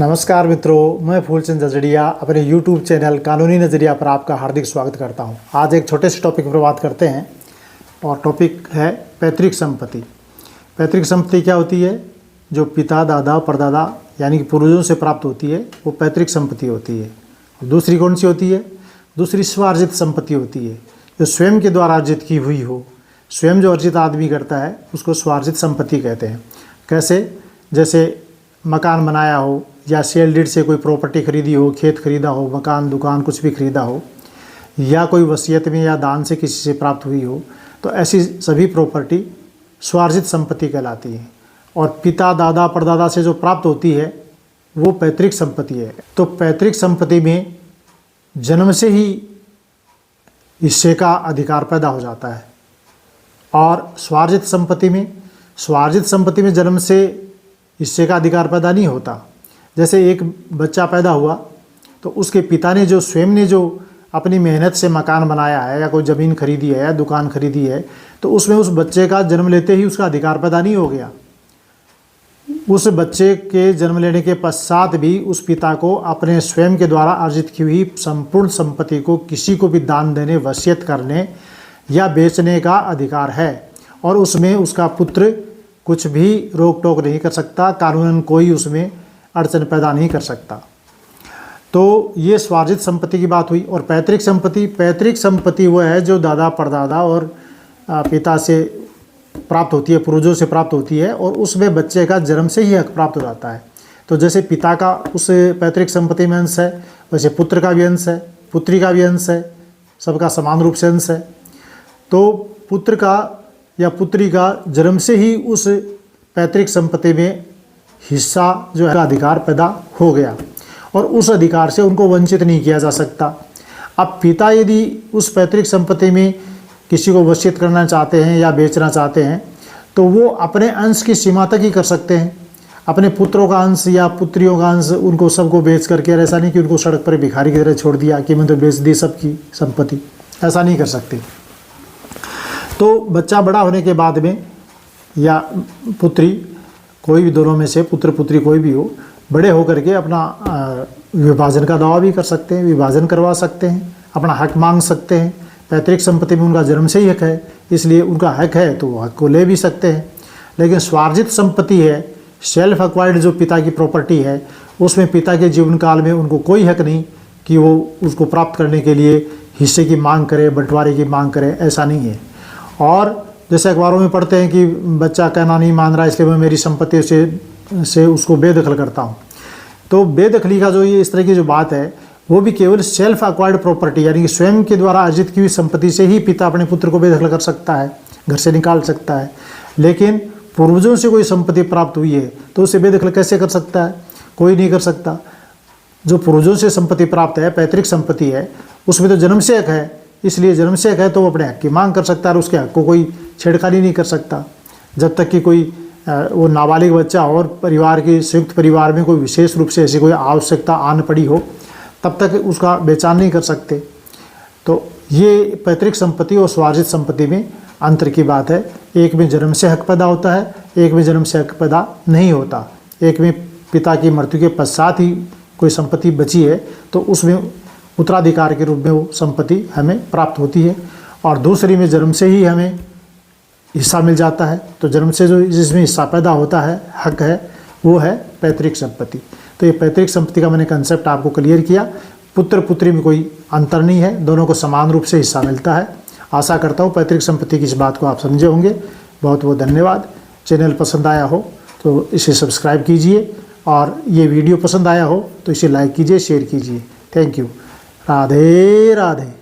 नमस्कार मित्रों, मैं फूलचंद जजड़िया अपने YouTube चैनल कानूनी नज़रिया पर आपका हार्दिक स्वागत करता हूं। आज एक छोटे से टॉपिक पर बात करते हैं और टॉपिक है पैतृक संपत्ति। पैतृक संपत्ति क्या होती है? जो पिता, दादा, परदादा यानी कि पूर्वजों से प्राप्त होती है वो पैतृक संपत्ति होती है। दूसरी कौन सी होती है? दूसरी स्वार्जित संपत्ति होती है, जो स्वयं के द्वारा अर्जित की हुई हो। स्वयं जो अर्जित आदमी करता है उसको स्वार्जित संपत्ति कहते हैं। कैसे? जैसे मकान बनाया हो या सेल डीड से कोई प्रॉपर्टी खरीदी हो, खेत खरीदा हो, मकान दुकान कुछ भी खरीदा हो, या कोई वसीयत में या दान से किसी से प्राप्त हुई हो, तो ऐसी सभी प्रॉपर्टी स्वार्जित संपत्ति कहलाती है। और पिता, दादा, परदादा से जो प्राप्त होती है वो पैतृक संपत्ति है। तो पैतृक संपत्ति में जन्म से ही हिस्से का अधिकार पैदा हो जाता है। और स्वार्जित संपत्ति में जन्म से हिस्से का अधिकार पैदा नहीं होता। जैसे एक बच्चा पैदा हुआ तो उसके पिता ने जो स्वयं ने जो अपनी मेहनत से मकान बनाया है या कोई ज़मीन खरीदी है या दुकान खरीदी है, तो उसमें उस बच्चे का जन्म लेते ही उसका अधिकार पैदा नहीं हो गया। उस बच्चे के जन्म लेने के पश्चात भी उस पिता को अपने स्वयं के द्वारा अर्जित की हुई संपूर्ण संपत्ति को किसी को भी दान देने, वसीयत करने या बेचने का अधिकार है। और उसमें उसका पुत्र कुछ भी रोक टोक नहीं कर सकता, कानूनन कोई उसमें अड़चन पैदा नहीं कर सकता। तो ये स्वार्जित संपत्ति की बात हुई। और पैतृक संपत्ति वो है जो दादा, परदादा और पिता से प्राप्त होती है, पूर्वजों से प्राप्त होती है, और उसमें बच्चे का जन्म से ही हक प्राप्त हो जाता है। तो जैसे पिता का उस पैतृक संपत्ति में अंश है, वैसे पुत्र का भी अंश है, पुत्री का भी अंश है, सबका समान रूप से अंश है। तो पुत्र का या पुत्री का जन्म से ही उस पैतृक संपत्ति में हिस्सा जो है अधिकार पैदा हो गया, और उस अधिकार से उनको वंचित नहीं किया जा सकता। अब पिता यदि उस पैतृक संपत्ति में किसी को वसीयत करना चाहते हैं या बेचना चाहते हैं तो वो अपने अंश की सीमा तक ही कर सकते हैं। अपने पुत्रों का अंश या पुत्रियों का अंश उनको सबको बेच करके, ऐसा नहीं कि उनको सड़क पर भिखारी की तरह छोड़ दिया कि मैं तो बेच दी सबकी संपत्ति, ऐसा नहीं कर सकते। तो बच्चा बड़ा होने के बाद में या पुत्री, कोई भी दोनों में से पुत्र पुत्री कोई भी हो, बड़े होकर के अपना विभाजन का दावा भी कर सकते हैं, विभाजन करवा सकते हैं, अपना हक मांग सकते हैं। पैतृक संपत्ति में उनका जन्म से ही हक है, इसलिए उनका हक है तो वो हक को ले भी सकते हैं। लेकिन स्वार्जित संपत्ति है, सेल्फ एक्वायर्ड जो पिता की प्रॉपर्टी है, उसमें पिता के जीवन काल में उनको कोई हक नहीं कि वो उसको प्राप्त करने के लिए हिस्से की मांग करे, बंटवारे की मांग करे, ऐसा नहीं है। और जैसे अखबारों में पढ़ते हैं कि बच्चा कहना नहीं मान रहा, इसलिए मैं मेरी संपत्ति से उसको बेदखल करता हूँ। तो बेदखली का जो ये इस तरह की जो बात है वो भी केवल सेल्फ एक्वायर्ड प्रॉपर्टी यानी कि स्वयं के द्वारा अर्जित की हुई संपत्ति से ही पिता अपने पुत्र को बेदखल कर सकता है, घर से निकाल सकता है। लेकिन पूर्वजों से कोई संपत्ति प्राप्त हुई है तो उसे बेदखल कैसे कर सकता है? कोई नहीं कर सकता। जो पूर्वजों से संपत्ति प्राप्त है, पैतृक संपत्ति है, उसमें तो जन्म से हक है, इसलिए जन्म से हक है तो वो अपने हक की मांग कर सकता है और उसके हक को कोई छेड़खानी नहीं कर सकता। जब तक कि कोई वो नाबालिग बच्चा और परिवार की संयुक्त परिवार में कोई विशेष रूप से ऐसी कोई आवश्यकता आन पड़ी हो, तब तक उसका बेचान नहीं कर सकते। तो ये पैतृक संपत्ति और स्वार्जित संपत्ति में अंतर की बात है। एक में जन्म से हक पैदा होता है, एक में जन्म से हक पैदा नहीं होता। एक में पिता की मृत्यु के पश्चात ही कोई संपत्ति बची है तो उसमें उत्तराधिकार के रूप में वो संपत्ति हमें प्राप्त होती है, और दूसरी में जन्म से ही हमें हिस्सा मिल जाता है। तो जन्म से जो जिसमें हिस्सा पैदा होता है, हक है, वो है पैतृक संपत्ति। तो ये पैतृक संपत्ति का मैंने कंसेप्ट आपको क्लियर किया। पुत्र पुत्री में कोई अंतर नहीं है, दोनों को समान रूप से हिस्सा मिलता है। आशा करता हूँ पैतृक संपत्ति की इस बात को आप समझे होंगे। बहुत बहुत धन्यवाद। चैनल पसंद आया हो तो इसे सब्सक्राइब कीजिए, और ये वीडियो पसंद आया हो तो इसे लाइक कीजिए, शेयर कीजिए। Thank you. राधे राधे।